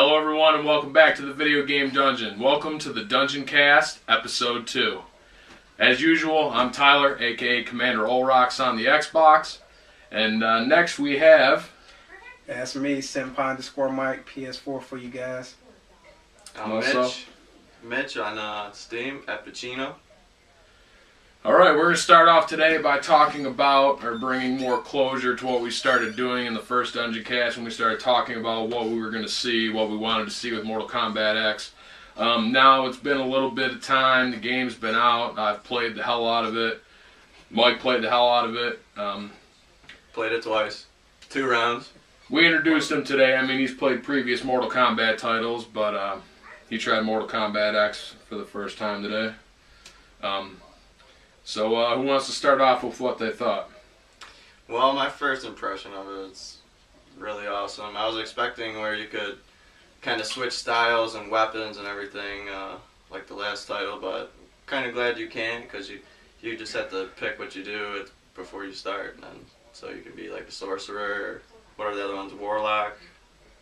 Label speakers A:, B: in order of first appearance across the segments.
A: Hello everyone and welcome back to the Video Game Dungeon. Welcome to the Dungeon Cast, Episode 2. As usual, I'm Tyler, aka Commander Olrox on the Xbox. And next we have...
B: That's me, Senpai_Mike, PS4 for you guys.
C: I'm Mitch on Steam at Pacino.
A: Alright, we're going to start off today by talking about, or bringing more closure to what we started doing in the first Dungeon Cast when we started talking about what we were going to see, what we wanted to see with Mortal Kombat X. Now it's been a little bit of time, the game's been out, I've played the hell out of it. Mike played the hell out of it.
C: Played it twice. 2 rounds.
A: We introduced him today. I mean, he's played previous Mortal Kombat titles, but he tried Mortal Kombat X for the first time today. So who wants to start off with what they thought?
C: Well, my first impression of it is really awesome. I was expecting where you could kind of switch styles and weapons and everything like the last title, but kind of glad you can, because you just have to pick what you do before you start, and then, so you can be like a sorcerer or whatever the other one's, warlock.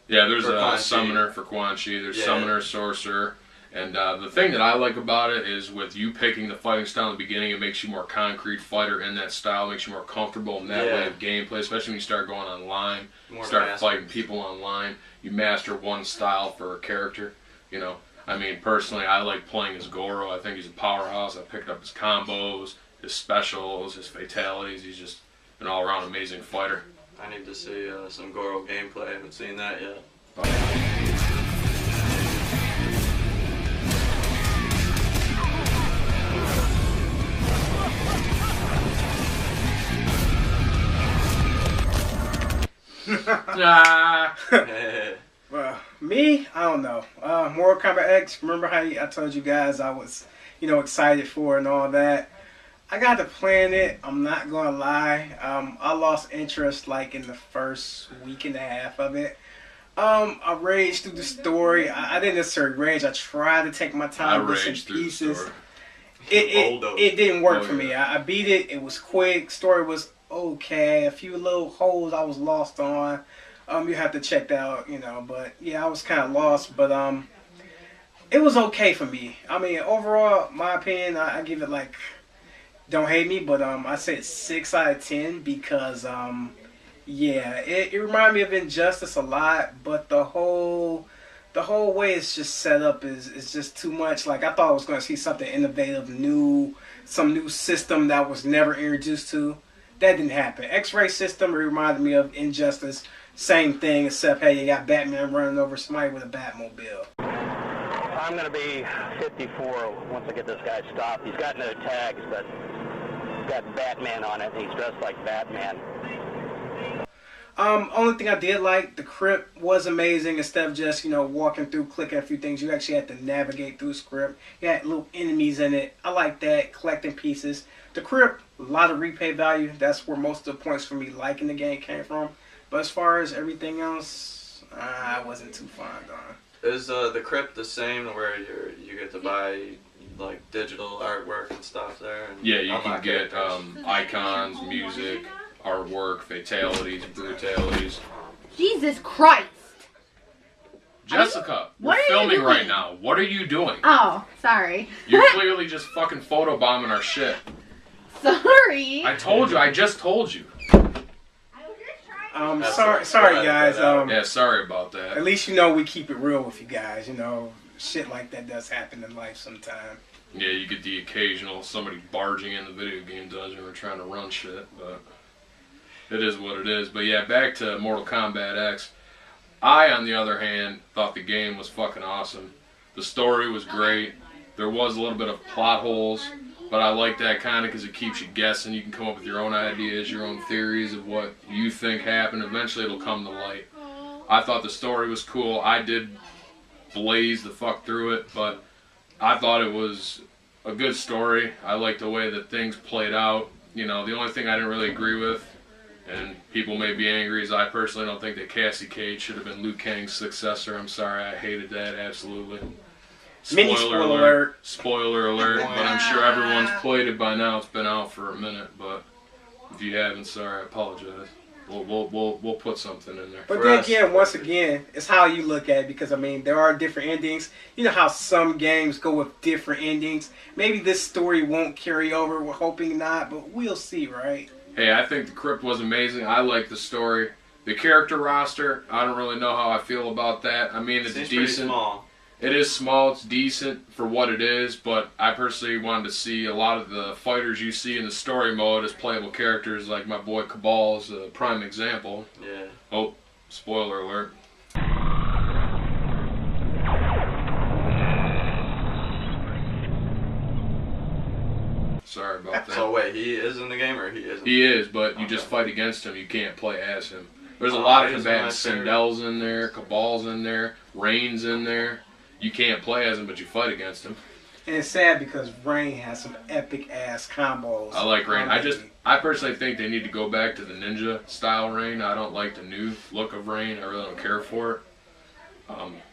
A: Yeah, there's a summoner for Quan Chi, there's summoner, sorcerer. And the thing that I like about it is with you picking the fighting style in the beginning, it makes you more concrete fighter in that style, makes you more comfortable in that way of gameplay, especially when you start going online, start fighting people online. You master one style for a character, you know. I mean, personally, I like playing as Goro. I think he's a powerhouse. I picked up his combos, his specials, his fatalities. He's just an all-around amazing fighter.
C: I need to see some Goro gameplay. I haven't seen that yet.
B: Well, me, I don't know. Mortal Kombat X, remember how I told you guys I was, excited for it and all that? I got to playing it, I'm not going to lie. I lost interest like in the first week and a half of it. I raged through the story. I didn't necessarily rage. I tried to take my time with some pieces. It didn't work for me. I beat it. It was quick. Story was okay. A few little holes I was lost on. You have to check that out, But yeah, I was kind of lost. But it was okay for me. I mean, overall, my opinion, I give it like, don't hate me, but I say it's 6 out of 10 because yeah, it reminded me of Injustice a lot. But the whole way it's just set up is just too much. Like, I thought I was going to see something innovative, new, some new system that was never introduced to. That didn't happen. X-ray system reminded me of Injustice. Same thing, except, hey, you got Batman running over somebody with a Batmobile.
D: I'm going to be 54 once I get this guy stopped. He's got no tags, but he's got Batman on it, and he's dressed like Batman.
B: Only thing I did like, the crypt was amazing. Instead of just, walking through, clicking a few things, you actually had to navigate through the script. You had little enemies in it. I like that, collecting pieces. The crypt, a lot of replay value. That's where most of the points for me liking the game came from. But as far as everything else, I wasn't too fond on.
C: Is the crypt the same where you get to buy like digital artwork and stuff there? And
A: yeah, you can get icons, music, artwork, fatalities, brutalities.
E: Jesus Christ!
A: Jessica, we're filming right now. What are you doing?
E: Oh, sorry.
A: You're clearly just fucking photobombing our shit.
E: Sorry.
A: I just told you.
B: Sorry guys.
A: Yeah, sorry about that.
B: At least we keep it real with you guys. Shit like that does happen in life sometime.
A: Yeah, you get the occasional somebody barging in the video game dungeon or trying to run shit, but it is what it is. But yeah, back to Mortal Kombat X. I, on the other hand, thought the game was fucking awesome. The story was great. There was a little bit of plot holes, but I like that kind of because it keeps you guessing. You can come up with your own ideas, your own theories of what you think happened. Eventually it'll come to light. I thought the story was cool. I did blaze the fuck through it, but I thought it was a good story. I liked the way that things played out. The only thing I didn't really agree with, and people may be angry, is I personally don't think that Cassie Cage should have been Liu Kang's successor. I'm sorry, I hated that, absolutely. Spoiler alert. Spoiler alert, but I'm sure everyone's played it by now. It's been out for a minute, but if you haven't, sorry, I apologize. We'll put something in there.
B: But then again, once again, it's how you look at it, because I mean, there are different endings. You know how some games go with different endings. Maybe this story won't carry over. We're hoping not, but we'll see, right?
A: Hey, I think the Crypt was amazing. I like the story. The character roster, I don't really know how I feel about that. I mean, it's
C: Seems
A: decent.
C: pretty small.
A: It is small. It's decent for what it is, but I personally wanted to see a lot of the fighters you see in the story mode as playable characters, like my boy Cabal is a prime example.
C: Yeah.
A: Oh, spoiler alert. Sorry about that.
C: So wait, he is in the game or he isn't?
A: He is, but you just fight against him. You can't play as him. There's a lot of combatants. Sindel's in there, Cabal's in there, Rain's in there. You can't play as him, but you fight against him.
B: And it's sad because Rain has some epic ass combos.
A: I like Rain. I personally think they need to go back to the ninja style Rain. I don't like the new look of Rain. I really don't care for it.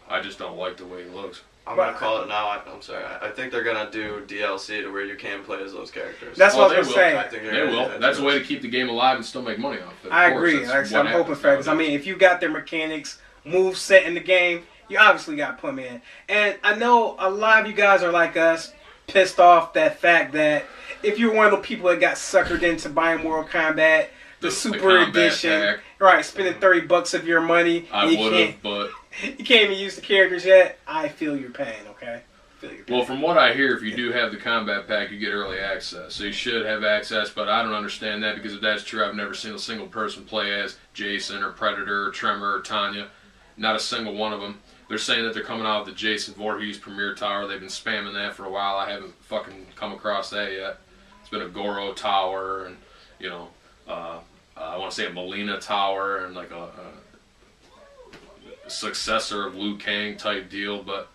A: I just don't like the way he looks.
C: I'm gonna call it now. I'm sorry. I think they're gonna do DLC to where you can play as those characters.
B: That's what I was
A: they
B: gonna say.
C: I think
A: They will. That's a way to keep the game alive and still make money off it.
B: I agree. Like I said, I'm hoping for it. Because I mean, if you got their mechanics, move set in the game, you obviously got to put them in. And I know a lot of you guys are like us, pissed off that fact that if you're one of the people that got suckered into buying Mortal Kombat, the Super Edition,
A: pack.
B: Right, spending $30 of your money,
A: I would have, but
B: you can't even use the characters yet. I feel your pain. Okay.
A: Well, from what I hear, if you do have the combat pack, you get early access. So you should have access, but I don't understand that, because if that's true, I've never seen a single person play as Jason or Predator or Tremor or Tanya. Not a single one of them. They're saying that they're coming out with the Jason Voorhees Premier Tower. They've been spamming that for a while. I haven't fucking come across that yet. It's been a Goro Tower and, you know, I want to say a Molina Tower and like a successor of Liu Kang type deal, but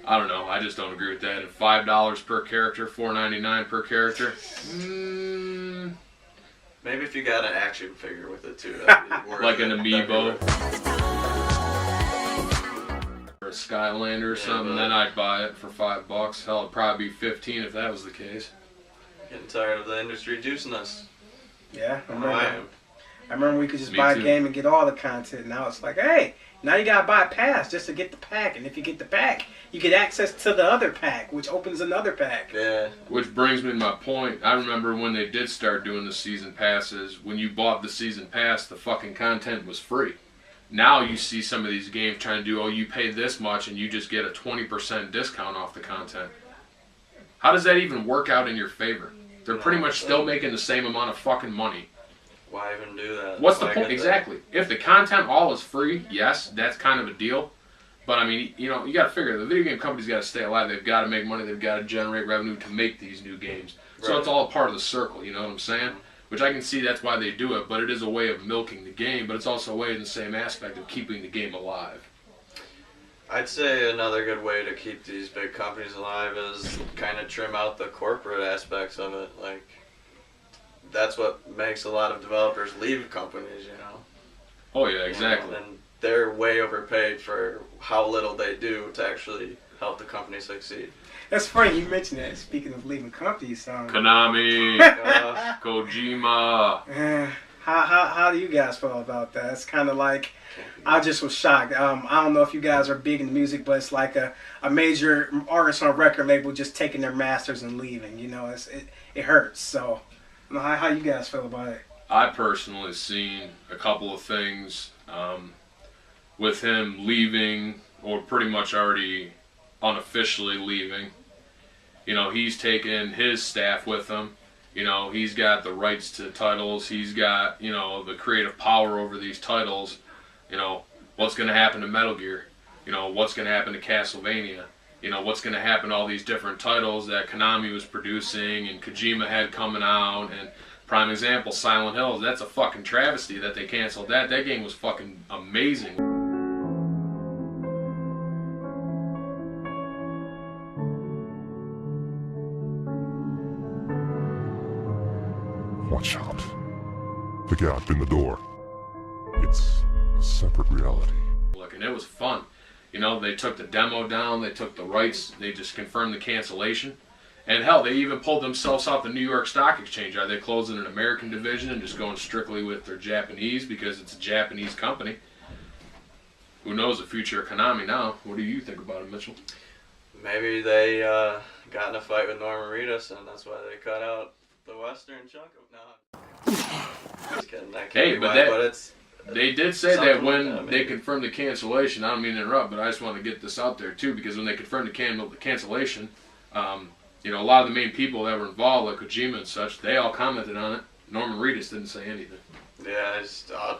A: I don't know. I just don't agree with that. At $5 per character, $4.99 per character.
C: Maybe if you got an action figure with it too, that'd be worth
A: Like an
C: it.
A: amiibo or a Skylander or something, then I'd buy it for $5. Hell, it'd probably be $15 if that was the case.
C: Getting tired of the industry juicing us.
B: Yeah,
C: I am.
B: I remember we could just
A: Me
B: buy
A: too.
B: a game and get all the content. Now it's like, hey, now you gotta buy a pass just to get the pack. And if you get the pack, you get access to the other pack, which opens another pack.
C: Yeah.
A: Which brings me to my point. I remember when they did start doing the season passes, when you bought the season pass, the fucking content was free. Now you see some of these games trying to do, oh, you pay this much and you just get a 20% discount off the content. How does that even work out in your favor? They're pretty much still making the same amount of fucking money.
C: Why even do that?
A: What's the
C: Why
A: point?
C: get
A: Exactly. If the content all is free, yes, that's kind of a deal. But I mean, you know, you got to figure the video game company's got to stay alive. They've got to make money. They've got to generate revenue to make these new games. So
C: Right.
A: it's all a part of the circle. You know what I'm saying? Which I can see that's why they do it. But it is a way of milking the game. But it's also a way in the same aspect of keeping the game alive.
C: I'd say another good way to keep these big companies alive is kind of trim out the corporate aspects of it. Like, that's what makes a lot of developers leave companies, you know.
A: Oh yeah, exactly.
C: And they're way overpaid for how little they do to actually help the company succeed.
B: That's funny you mentioned that. Speaking of leaving companies,
A: Konami, Kojima.
B: How do you guys feel about that? It's kind of like, I just was shocked. I don't know if you guys are big in music, but it's like a major artist on a record label just taking their masters and leaving. You know, it hurts. So, how you guys feel about it?
A: I personally seen a couple of things with him leaving, or pretty much already unofficially leaving. You know, he's taken his staff with him. You know, he's got the rights to titles. He's got, you know, the creative power over these titles. You know, what's going to happen to Metal Gear? You know, what's going to happen to Castlevania? You know, what's going to happen to all these different titles that Konami was producing and Kojima had coming out? And prime example, Silent Hills. That's a fucking travesty that they canceled that. That game was fucking amazing.
F: Watch out. The gap in the door. It's a separate reality.
A: Look, and it was fun. You know, they took the demo down, they took the rights, they just confirmed the cancellation. And hell, they even pulled themselves off the New York Stock Exchange. Are they closing an American division and just going strictly with their Japanese because it's a Japanese company? Who knows the future of Konami now? What do you think about it, Mitchell?
C: Maybe they got in a fight with Norman Reedus, and that's why they cut out the Western chunk of. No, just kidding. That can't be why, but it's.
A: They did say that when
C: like that,
A: they confirmed the cancellation. I don't mean to interrupt, but I just want to get this out there too, because when they confirmed the cancellation, you know, a lot of the main people that were involved, like Kojima and such, they all commented on it. Norman Reedus didn't say anything.
C: Yeah, it's odd.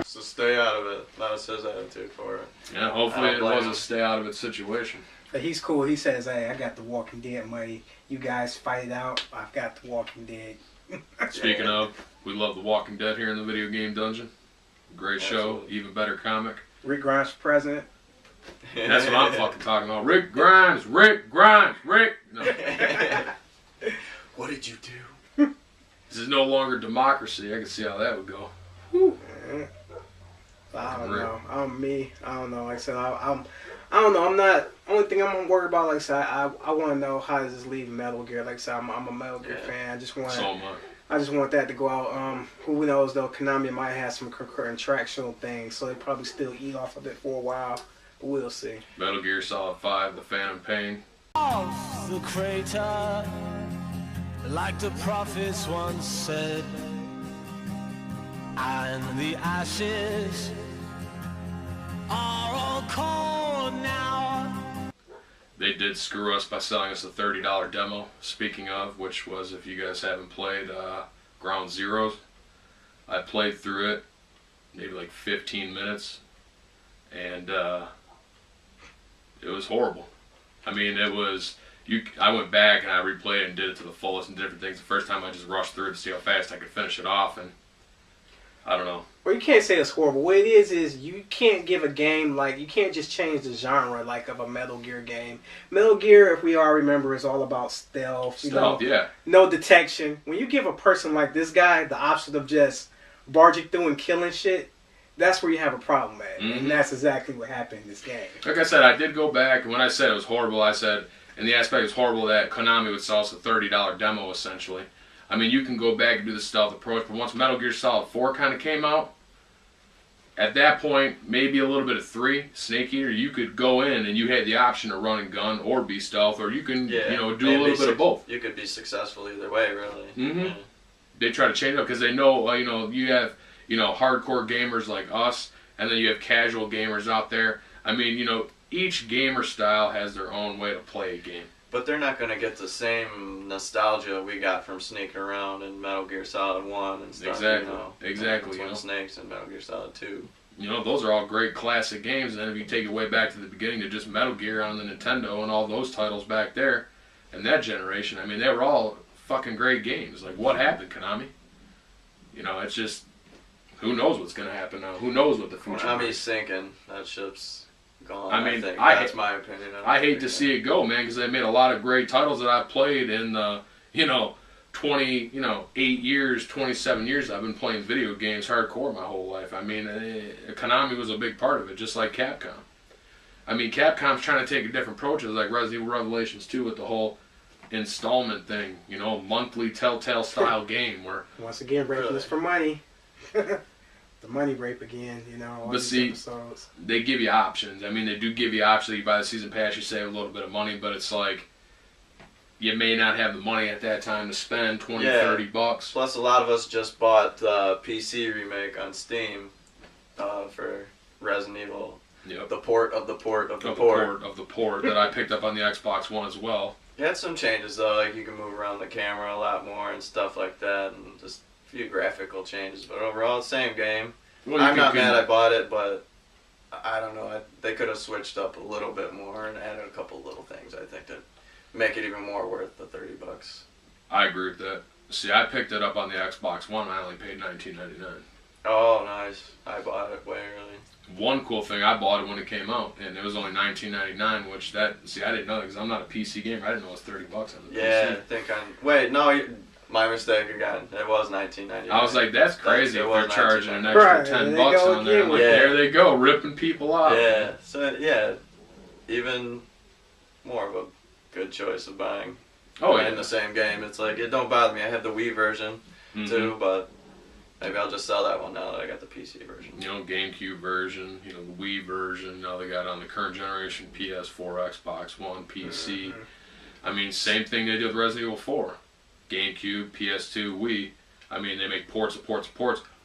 C: So stay out of it. That was his attitude for it.
A: Yeah, hopefully it was a stay out of it situation.
B: But he's cool. He says, hey, I got the Walking Dead money. You guys fight it out. I've got the Walking Dead.
A: Speaking of, we love The Walking Dead here in the Video Game Dungeon. Great show,
C: Absolutely.
A: even better comic.
B: Rick Grimes for president.
A: That's what I'm fucking talking about. Rick Grimes, Rick Grimes, Rick. No.
C: What did you do?
A: This is no longer democracy. I can see how that would go.
B: I don't know. I don't know. Like I said, I don't know. I'm not. Only thing I'm worried about, like I said, I want to know how does this leave Metal Gear. Like I said, I'm a Metal Gear fan. I just want that to go out. Who knows though? Konami might have some contractual things, so they probably still eat off of it for a while. But we'll see.
A: Metal Gear Solid 5, The Phantom Pain.
G: Off the crater, like the prophets once said, and the ashes are all cold now.
A: They did screw us by selling us a $30 demo, speaking of, which was, if you guys haven't played Ground Zeroes, I played through it maybe like 15 minutes, and it was horrible. I mean, it was, I went back and I replayed it and did it to the fullest and different things. The first time I just rushed through it to see how fast I could finish it off, and I don't know.
B: Well, you can't say it's horrible. What it is you can't give a game, like, you can't just change the genre, like, of a Metal Gear game. Metal Gear, if we all remember, is all about stealth.
A: Yeah.
B: No detection. When you give a person like this guy the option of just barging through and killing shit, that's where you have a problem at.
A: Mm-hmm.
B: And that's exactly what happened in this game.
A: Like I said, I did go back, and when I said it was horrible, I said, in the aspect it was horrible that Konami would sell us a $30 demo, essentially. I mean, you can go back and do the stealth approach, but once Metal Gear Solid 4 kind of came out, at that point, maybe a little bit of 3, Snake Eater, you could go in and you had the option to run and gun or be stealth, or you can, do a little bit of both.
C: You could be successful either way, really.
A: Mm-hmm.
C: Yeah.
A: They try to change it up because they know, you have, hardcore gamers like us, and then you have casual gamers out there. I mean, each gamer style has their own way to play a game.
C: But they're not going to get the same nostalgia we got from sneaking around in Metal Gear Solid 1 and stuff.
A: Exactly.
C: Twin Snakes and Metal Gear Solid 2.
A: Those are all great classic games, and if you take it way back to the beginning to just Metal Gear on the Nintendo and all those titles back there, and that generation, I mean, they were all fucking great games. Like, what happened, Konami? It's just, who knows what's going to happen now? Who knows what the future
C: Konami's sinking. That ship's gone.
A: I mean,
C: that's my opinion.
A: I hate to see it go, man, because they made a lot of great titles that I've played in the, 8 years, 27 years I've been playing video games hardcore my whole life. I mean, Konami was a big part of it, just like Capcom. I mean, Capcom's trying to take a different approach, like Resident Evil Revelations 2 with the whole installment thing, monthly Telltale style game where...
B: Once again, raping us for money. The money rape again, all
A: but
B: these
A: see,
B: episodes.
A: They give you options. I mean, they do give you options. You buy the season pass, you save a little bit of money, but it's like you may not have the money at that time to spend $20-$30.
C: Plus, a lot of us just bought the PC remake on Steam for Resident Evil.
A: Yep.
C: The port of the port of the
A: port that I picked up on the Xbox One as well.
C: It had some changes though, like you can move around the camera a lot more and stuff like that, and just a few graphical changes. But overall, same game.
A: Well,
C: I'm not mad I bought it, but I don't know. They could have switched up a little bit more and added a couple little things, I think, to make it even more worth the $30.
A: I agree with that. See, I picked it up on the Xbox One. I only paid $19.99.
C: Oh, nice. I bought it way early.
A: One cool thing, I bought it when it came out, and it was only $19.99, which I didn't know that because I'm not a PC gamer. I didn't know it was $30 on the PC.
C: I think wait, no, my mistake again. It was $19.99.
A: I was like, that's crazy if they're charging an extra $10 on there. I'm like, there they go, ripping people off.
C: Yeah, so, yeah, even more of a good choice of buying.
A: In
C: the same game. It's like, it don't bother me. I have the Wii version too, but maybe I'll just sell that one now that I got the PC version.
A: You know, GameCube version, you know, the Wii version. Now they got on the current generation PS4, Xbox One, PC. I mean, same thing they did with Resident Evil 4. GameCube, PS2, Wii. I mean, they make ports.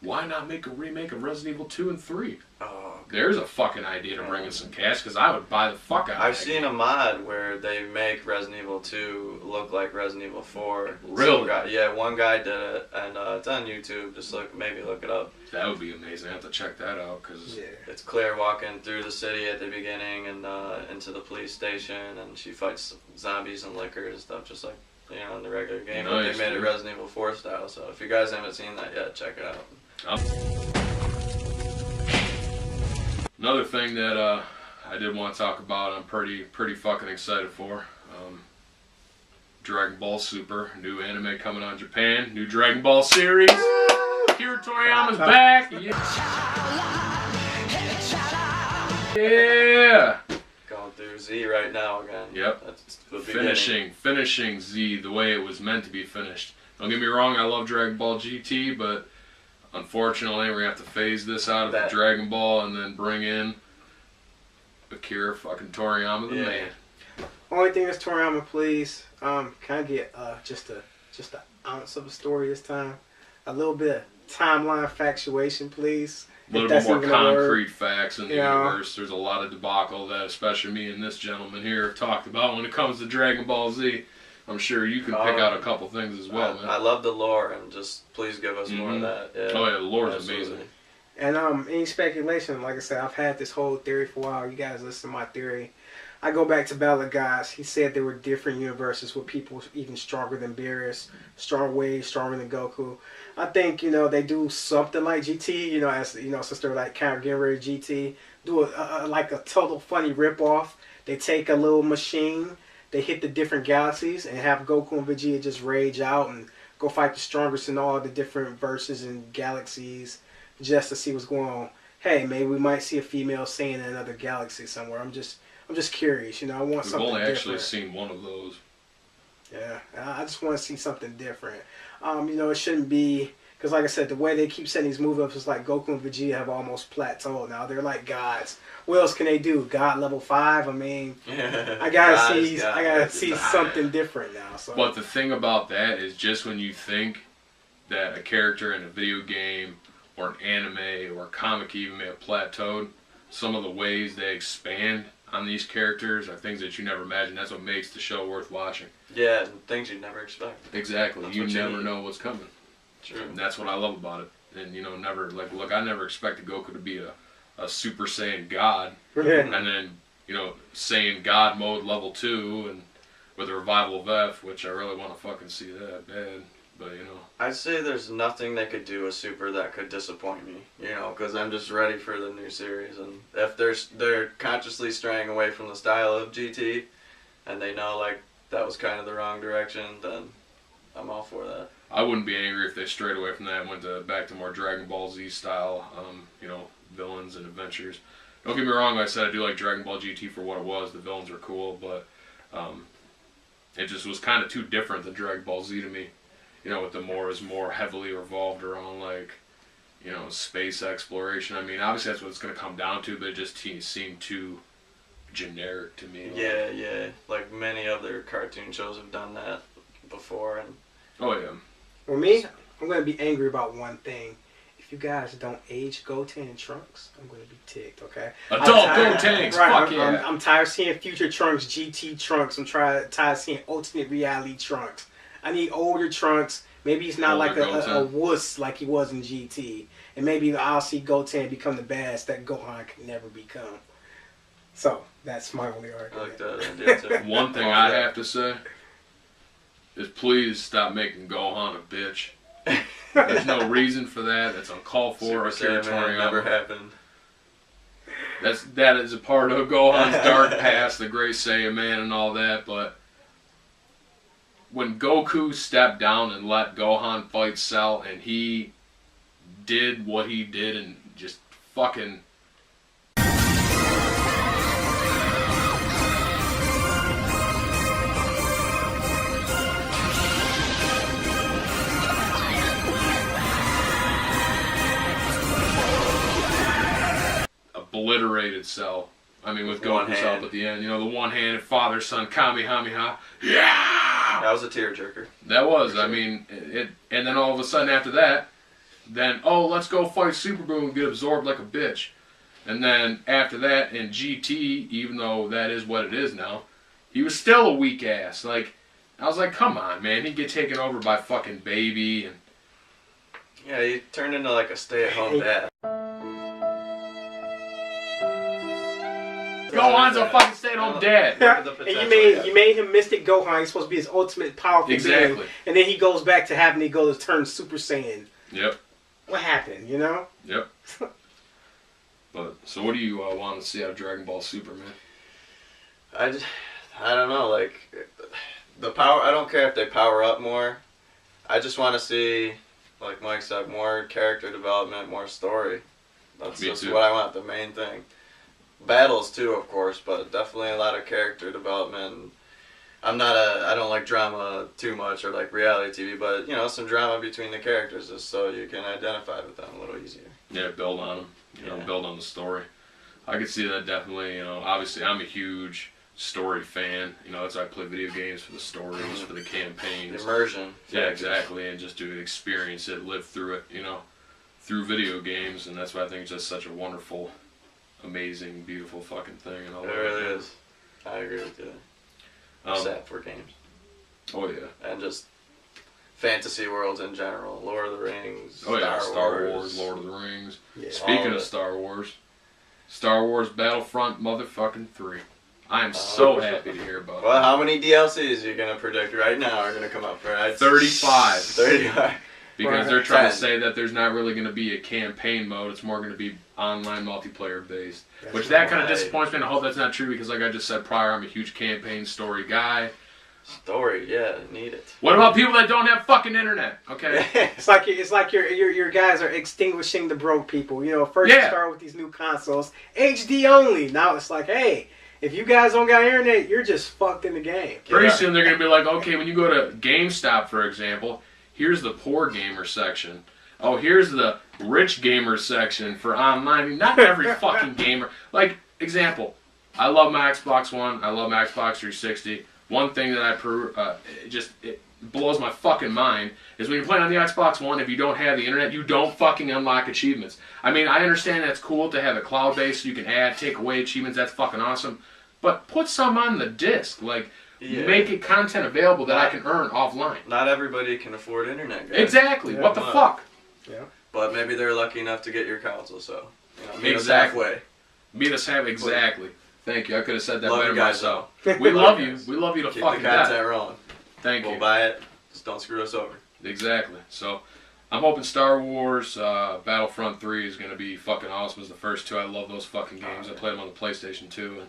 A: Why not make a remake of Resident Evil 2 and 3?
C: Oh,
A: there's a fucking idea to bring in some cash, because I would buy the fuck out of it.
C: I've seen a mod where they make Resident Evil 2 look like Resident Evil 4.
A: Really?
C: One guy did it, and it's on YouTube. Just maybe look it up.
A: That would be amazing. I have to check that out, because
C: it's Claire walking through the city at the beginning and into the police station, and she fights zombies and liquor and stuff, just like, you know, in the regular game. But they made it Resident Evil 4 style, so if you guys haven't seen that yet, check it out.
A: Another thing that I did want to talk about, I'm pretty fucking excited for. Dragon Ball Super, new anime coming on Japan, new Dragon Ball series. Akira Toriyama's back. Yeah.
C: Going through Z right now again.
A: Yep.
C: That's the
A: finishing Z the way it was meant to be finished. Don't get me wrong, I love Dragon Ball GT, but unfortunately, we're going to have to phase this out of the Dragon Ball and then bring in Akira fucking Toriyama, the man.
B: Only thing is, Toriyama, please, can I get just an ounce of a story this time? A little bit of timeline factuation, please.
A: A little bit more concrete facts in the universe. There's a lot of debacle that especially me and this gentleman here have talked about when it comes to Dragon Ball Z. I'm sure you can pick out a couple things as well, man.
C: I love the lore, and just please give us more of that. Yeah.
A: Oh yeah, the lore is amazing.
B: And any speculation, like I said, I've had this whole theory for a while. You guys listen to my theory. I go back to Battle of Gods. He said there were different universes with people even stronger than Beerus, way stronger than Goku. I think, you know, they do something like GT, you know, as you know, since they're like kind of getting rid of GT, do like a total funny ripoff. They take a little machine, they hit the different galaxies, and have Goku and Vegeta just rage out and go fight the strongest in all the different verses and galaxies, just to see what's going on. Hey, maybe we might see a female Saiyan in another galaxy somewhere. I'm just curious, you know. I want something different.
A: We've only actually seen one of those.
B: Yeah, I just want to see something different. You know, it shouldn't be, because like I said, the way they keep setting these move ups is like Goku and Vegeta have almost plateaued now. They're like gods. What else can they do? God level 5? I mean, I gotta see something different now. So.
A: But the thing about that is, just when you think that a character in a video game or an anime or a comic even may have plateaued, some of the ways they expand on these characters are things that you never imagined. That's what makes the show worth watching.
C: Yeah, and things you never expect.
A: Exactly. That's you never know what's coming.
C: True.
A: And that's what I love about it. And, you know, look, I never expected Goku to be a Super Saiyan God. And then, you know, Saiyan God mode level 2 and with a revival of F, which I really want to fucking see that bad. But, you know.
C: I'd say there's nothing they could do with Super that could disappoint me, you know, because I'm just ready for the new series. And if they're consciously straying away from the style of GT, and they know, like, that was kind of the wrong direction, then I'm all for that.
A: I wouldn't be angry if they strayed away from that and went back to more Dragon Ball Z style, you know, villains and adventures. Don't get me wrong, like I said, I do like Dragon Ball GT for what it was. The villains were cool, but it just was kind of too different than Dragon Ball Z to me. You know, with the more heavily revolved around, like, you know, space exploration. I mean, obviously that's what it's going to come down to, but it just seemed too generic to me.
C: Yeah. Like many other cartoon shows have done that before. And
A: oh, yeah.
B: For me, I'm going to be angry about one thing. If you guys don't age Goten and Trunks, I'm going to be ticked, okay?
A: Adult Gotenks, fuck yeah.
B: I'm tired of seeing Future Trunks, GT Trunks. I'm tired of seeing Ultimate Reality Trunks. I need older Trunks. Maybe he's not like a wuss like he was in GT. And maybe I'll see Goten become the badass that Gohan could never become. So, that's my only argument.
C: I like that idea too.
A: One thing I have to say is please stop making Gohan a bitch. There's no reason for that. That's uncalled for.
C: Super Saiyan never happened.
A: That is a part of Gohan's dark past, the Great Saiyan Man and all that, but when Goku stepped down and let Gohan fight Cell, and he did what he did and just fucking... rated cell. I mean, with
C: One
A: Goku's
C: hand.
A: up at the end. You know, the one-handed father-son Kamehameha. Yeah!
C: That was a tearjerker.
A: That was. I mean, it. And then all of a sudden after that, then, oh, let's go fight Super Boom and get absorbed like a bitch. And then after that, in GT, even though that is what it is now, he was still a weak ass. Like, I was like, come on, man. He'd get taken over by fucking Baby. And
C: Yeah, he turned into like a stay-at-home dad.
A: Gohan's a fucking stay-at-home dad.
C: Look at the
B: And
C: potential,
B: you made him Mystic Gohan. He's supposed to be his ultimate powerful
A: Exactly.
B: being. And then he goes back to having to go to turn Super Saiyan.
A: Yep.
B: What happened, you know?
A: Yep. But, so what do you want to see out of Dragon Ball Super, man?
C: I don't know, like, the power, I don't care if they power up more. I just want to see, like Mike said, more character development, more story. That's
A: Me
C: just
A: too.
C: what I want, the main thing. Battles too, of course, but definitely a lot of character development. I don't like drama too much or like reality TV, but, you know, some drama between the characters just so you can identify with them a little easier.
A: Yeah, build on them. You know,
C: Yeah.
A: build on the story. I could see that definitely. You know, obviously I'm a huge story fan. You know, that's why I play video games, for the stories, for the campaigns.
C: Immersion.
A: Yeah, exactly, and just to experience it, live through it, you know, through video games, and that's why I think it's just such a wonderful, amazing, beautiful fucking thing. And all
C: It
A: that.
C: really is. I agree with you. I'm sad for games.
A: Oh yeah.
C: And just fantasy worlds in general. Lord of the Rings,
A: Oh yeah, Star Wars, Lord of the Rings.
B: Yeah.
A: Speaking of Star Wars Battlefront motherfucking 3. I am so happy to hear about
C: Well,
A: that.
C: how many DLCs are you going to predict right now are going to come up for it?
A: 35.
C: 35.
A: Because they're trying to
C: 10.
A: say that there's not really going to be a campaign mode. It's more going to be online multiplayer based.
B: That's
A: Which that kind of
C: right.
A: disappoints me, and I hope that's not true because, like I just said prior, I'm a huge campaign story guy.
C: Story, yeah, need it.
A: What about people that don't have fucking internet? Okay.
B: It's like your guys are extinguishing the broke people. You know, first you start with these new consoles, HD only. Now it's like, hey, if you guys don't got internet, you're just fucked in the game.
A: Pretty soon they're going to be like, okay, when you go to GameStop, for example, here's the poor gamer section. Oh, here's the rich gamer section for online. I mean, not every fucking gamer. Like, example, I love my Xbox One. I love my Xbox 360. One thing that it blows my fucking mind is when you're playing on the Xbox One, if you don't have the internet, you don't fucking unlock achievements. I mean, I understand that's cool to have it cloud-based so you can add, take away achievements. That's fucking awesome. But put some on the disc. Like, make it content available that I can earn offline.
C: Not everybody can afford internet, guys.
A: Exactly.
B: Yeah.
A: What the fuck?
B: Yeah.
C: But maybe they're lucky enough to get your console, so, you know, meet
A: Exactly.
C: us halfway.
A: Meet us halfway. Exactly. Thank you. I could have said that
C: Love
A: better
C: you guys,
A: myself.
C: though.
A: We love
C: you
A: you.
C: guys.
A: We love you to
C: Keep
A: fucking
C: the content
A: death.
C: rolling.
A: Thank
C: We'll
A: you.
C: buy it. Just don't screw us over.
A: Exactly. So, I'm hoping Star Wars Battlefront 3 is going to be fucking awesome as the first two. I love those fucking games. I played them on the PlayStation 2, and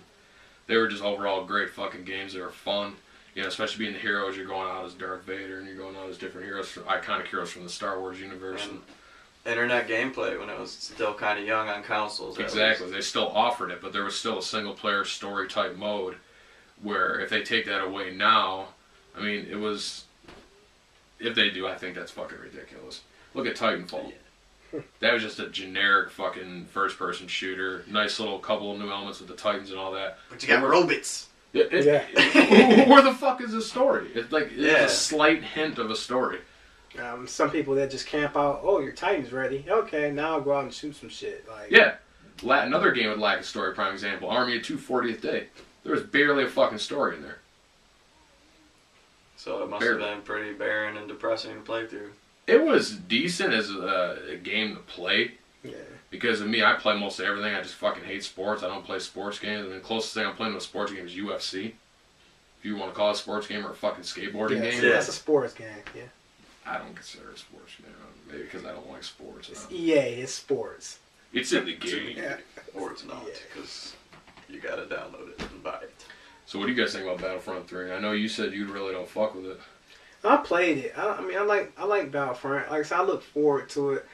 A: they were just overall great fucking games. They were fun. You know, especially being the heroes, you're going out as Darth Vader, and you're going out as different heroes, iconic heroes from the Star Wars universe.
C: And internet gameplay when it was still kind of young on consoles.
A: Exactly. They still offered it, but there was still a single-player story-type mode where if they take that away now, I mean, it was... If they do, I think that's fucking ridiculous. Look at Titanfall. That was just a generic fucking first-person shooter. Nice little couple of new elements with the Titans and all that.
C: But you got robots.
A: Where the fuck is the story? It's like it's a slight hint of a story.
B: Some people that just camp out. Oh, your Titan's ready. Okay, now I'll go out and shoot some shit. Like,
A: Yeah. Another game with lack of story, prime example. Army of Two 40th Day. There was barely a fucking story in there.
C: So it must have been pretty barren and depressing to play through.
A: It was decent as a game to play.
B: Yeah.
A: Because of me, I play most of everything. I just fucking hate sports. I don't play sports games. And the closest thing I'm playing to a sports game is UFC. If you want to call it a sports game or a fucking skateboarding game.
B: Yeah, that's a sports game. Yeah.
A: I don't consider it a sports game. Maybe because I don't like sports.
B: It's EA. It's sports.
A: It's in the game.
B: Yeah.
C: Or it's not, because you gotta download it and buy it.
A: So what do you guys think about Battlefront 3? I know you said you really don't fuck with it.
B: I played it. I mean, I like Battlefront. Like I said, I look forward to it.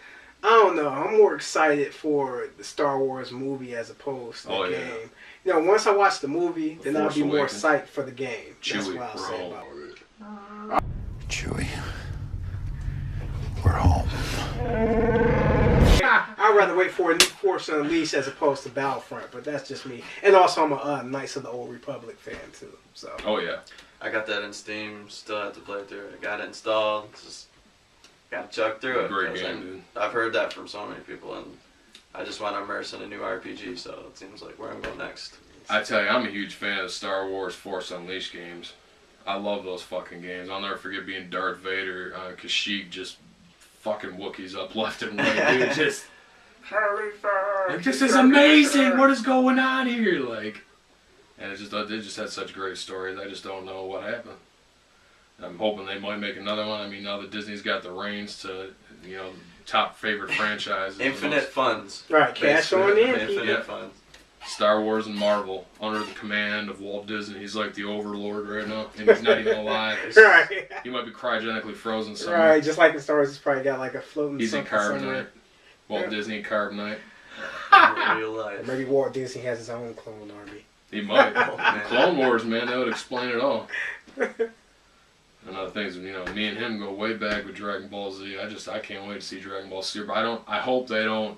B: I don't know. I'm more excited for the Star Wars movie as opposed to the game. You know, once I watch the movie, then I'll be more psyched for the game. That's what I'll say about it.
H: Chewie, we're home.
B: I I'd rather wait for a new Force Unleashed as opposed to Battlefront, but that's just me. And also, I'm a Knights of the Old Republic fan too. So.
A: Oh yeah.
C: I got that in Steam. Still have to play through it. I got it installed. Just got to chug through it.
A: Great game, dude.
C: I've heard that from so many people, and I just want to immerse in a new RPG. So it seems like where I'm going next.
A: I tell you, I'm a huge fan of Star Wars Force Unleashed games. I love those fucking games. I'll never forget being Darth Vader, Kashyyyk just fucking Wookiees up left and right, dude. Just, this is amazing. What is going on here? Like, and it just had such great stories. I just don't know what happened. I'm hoping they might make another one. I mean, now that Disney's got the reins to, top favorite franchises.
C: Infinite funds.
B: Right, cash on in.
C: Infinite funds.
A: Star Wars and Marvel under the command of Walt Disney. He's like the overlord right now, and he's not even alive.
B: Right.
A: He might be cryogenically frozen somewhere.
B: Right, just like in Star Wars, he's probably got like a floating.
A: He's in carbonite.
B: Somewhere.
A: Walt Disney in carbonite.
C: In real life.
B: Or maybe Walt Disney has his own clone army.
A: He might.
C: Oh, man.
A: Clone Wars, man, that would explain it all. Another thing is, me and him go way back with Dragon Ball Z. I can't wait to see Dragon Ball Super. I hope they don't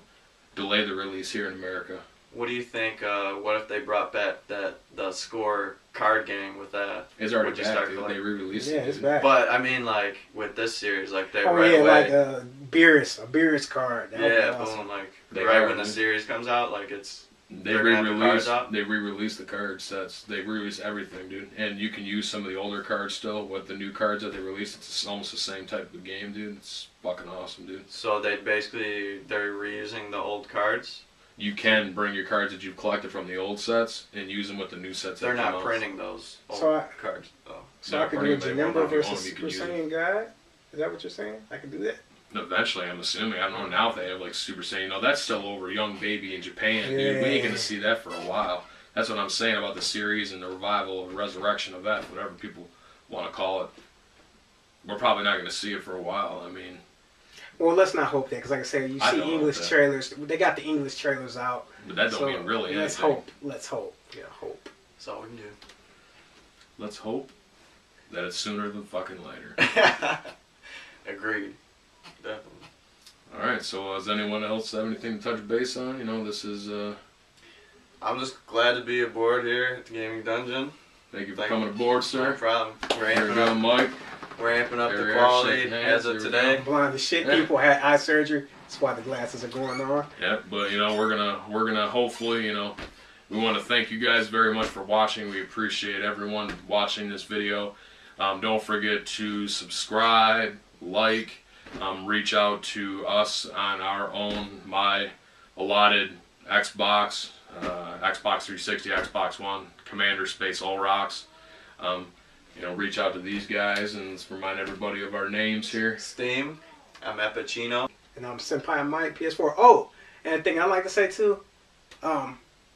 A: delay the release here in America.
C: What do you think? What if they brought back the Score card game with that?
A: It's already
C: Would you
A: back,
C: start
A: dude.
C: collecting?
A: They re-released
B: Yeah,
A: it.
B: it's
A: dude.
B: back.
C: But I mean, like with this series, like they
B: Oh
C: right
B: yeah,
C: away.
B: like a Beerus card. That would be
C: Yeah,
B: awesome.
C: boom! Like
A: They
C: right
A: are,
C: when the
A: dude.
C: series comes out, like it's.
A: They
C: They're gonna have the cards out?
A: re-released the card sets. They re-released everything, dude. And you can use some of the older cards still with the new cards that they released. It's almost the same type of game, dude. It's fucking awesome, dude.
C: So they're reusing the old cards.
A: You can bring your cards that you've collected from the old sets and use them with the new sets.
C: They're
A: that come
C: not
A: out.
C: printing those old
B: So
C: cards. though.
B: So
A: Not
B: I could do a
A: printing, they won't
B: Janemba
A: have you
B: versus
A: own them, you can
B: Super
A: use it.
B: Saiyan guy. Is that what you're saying? I can do that.
A: Eventually, I'm assuming. I don't know now if they have like Super Saiyan. That's still over young baby in Japan, dude. We
B: Yeah.
A: ain't gonna see that for a while. That's what I'm saying about the series and the revival or resurrection of that, whatever people want to call it. We're probably not gonna see it for a while. I mean,
B: Well, let's not hope that, because like I said, you
A: I
B: see
A: don't hope
B: English
A: that.
B: trailers. They got the English trailers out.
A: but that don't
B: So
A: mean really
B: let's
A: anything.
B: hope. Let's hope. Yeah, hope.
C: That's all we can do.
A: Let's hope that it's sooner than fucking later.
C: Agreed. Definitely.
A: All right. So, does anyone else have anything to touch base on? This is.
C: I'm just glad to be aboard here at the Gaming Dungeon.
A: Thank you for coming aboard,
C: No
A: sir.
C: problem. We're
A: Here we
C: amping
A: go,
C: up.
A: Mike.
C: We're amping up the
A: Here we are,
C: quality
A: shaking hands.
C: as of
A: Here we
C: today.
B: I'm blind as shit. People had eye surgery. That's why the glasses are going on.
A: Yeah, but we're gonna hopefully we want to thank you guys very much for watching. We appreciate everyone watching this video. Don't forget to subscribe, like, reach out to us on our own my allotted Xbox, Xbox 360, Xbox One, Commander Space All Rocks. Reach out to these guys and let's remind everybody of our names here.
C: Steam. I'm Epicino.
B: And I'm Senpai Mike, PS4. Oh, and a thing I like to say too,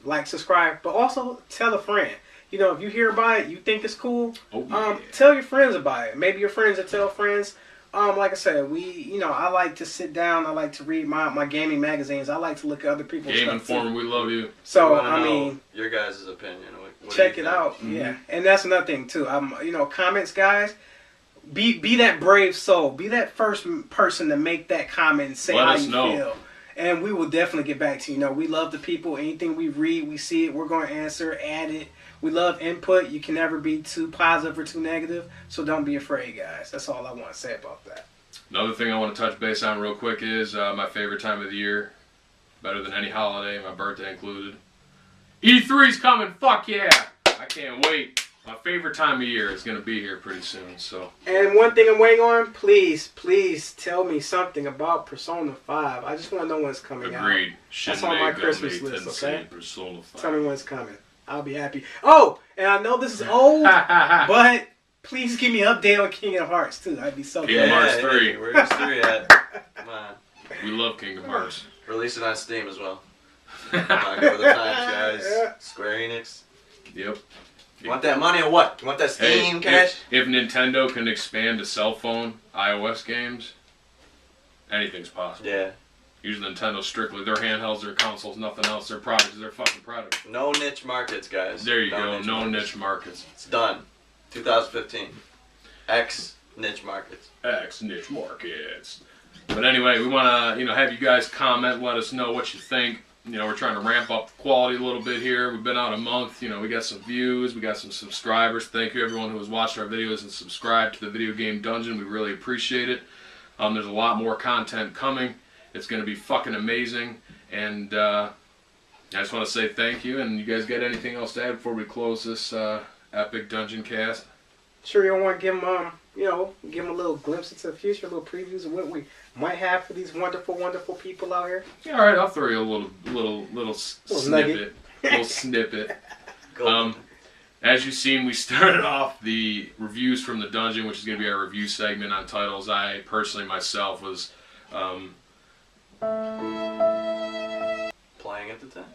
B: like, subscribe, but also tell a friend. If you hear about it, you think it's cool,
A: Oh, yeah.
B: tell your friends about it. Maybe your friends will tell friends. Like I said, I like to sit down. I like to read my gaming magazines. I like to look at other people's
A: Game
B: stuff too.
A: Informer, we love you.
B: So,
C: We wanna
B: I
C: know
B: mean,
C: your guys' opinion. What do
B: check
C: you
B: it
C: think?
B: out. Yeah, and that's another thing too. Comments, guys. Be that brave soul. Be that first person to make that comment and say
A: Let
B: how
A: us
B: you
A: know.
B: feel. And we will definitely get back to you. We love the people. Anything we read, we see it. We're going to answer, add it. We love input. You can never be too positive or too negative. So don't be afraid, guys. That's all I want to say about that.
A: Another thing I want to touch base on real quick is my favorite time of the year, better than any holiday, my birthday included. E3's coming, fuck yeah! I can't wait. My favorite time of year is going to be here pretty soon, so.
B: And one thing I'm waiting on, please tell me something about Persona 5. I just want to know when it's coming out.
A: Agreed.
B: That's on my Christmas list, okay?
A: Persona 5.
B: Tell me when it's coming. I'll be happy. Oh, and I know this is old, but please give me an update on Kingdom Hearts too. I'd be so
A: Kingdom
B: glad.
A: Hearts 3.
C: Where's 3 at? Come on.
A: We love Kingdom Hearts.
C: Release it on Steam as well. Come on, go with the times, guys.
B: Yeah.
C: Square Enix.
A: Yep.
C: You want that money or what? You want that Steam cash?
A: If Nintendo can expand to cell phone iOS games, anything's possible.
C: Yeah.
A: Usually Nintendo strictly their handhelds, their consoles, nothing else. Their products, their fucking product.
C: No niche markets, guys.
A: There you go.
C: niche
A: No
C: markets.
A: niche markets.
C: It's done. 2015. X niche markets.
A: X niche markets. But anyway, we want to, have you guys comment, let us know what you think. We're trying to ramp up the quality a little bit here. We've been out a month. We got some views. We got some subscribers. Thank you, everyone who has watched our videos and subscribed to the Video Game Dungeon. We really appreciate it. There's a lot more content coming. It's going to be fucking amazing. And I just want to say thank you. And you guys got anything else to add before we close this epic dungeon cast?
B: Sure, you don't want to give them, give them a little glimpse into the future, a little previews of what we might have for these wonderful, wonderful people out here.
A: Yeah, all right, I'll throw you a little snippet. Little snippet. As you've seen, we started off the reviews from the dungeon, which is going to be our review segment on titles. I personally myself was
C: playing at the time.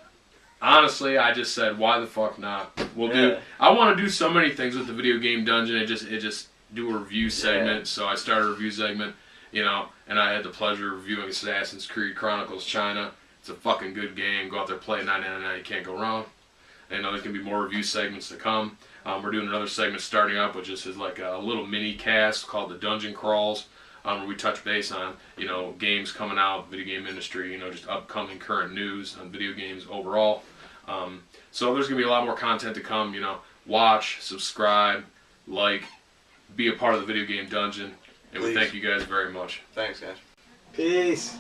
A: Honestly, I just said, why the fuck not? We'll do. I want to do so many things with the Video Game Dungeon. It just do a review segment. Yeah. So I started a review segment, and I had the pleasure of reviewing Assassin's Creed Chronicles China. It's a fucking good game. Go out there, play it, $9.99. You can't go wrong. And there's gonna be more review segments to come. We're doing another segment starting up, which is like a little mini cast called the Dungeon Crawls, where we touch base on games coming out, video game industry, just upcoming current news on video games overall. So there's gonna be a lot more content to come. Watch, subscribe, like, be a part of the Video Game Dungeon, and we thank you guys very much.
C: Thanks, guys.
B: Peace.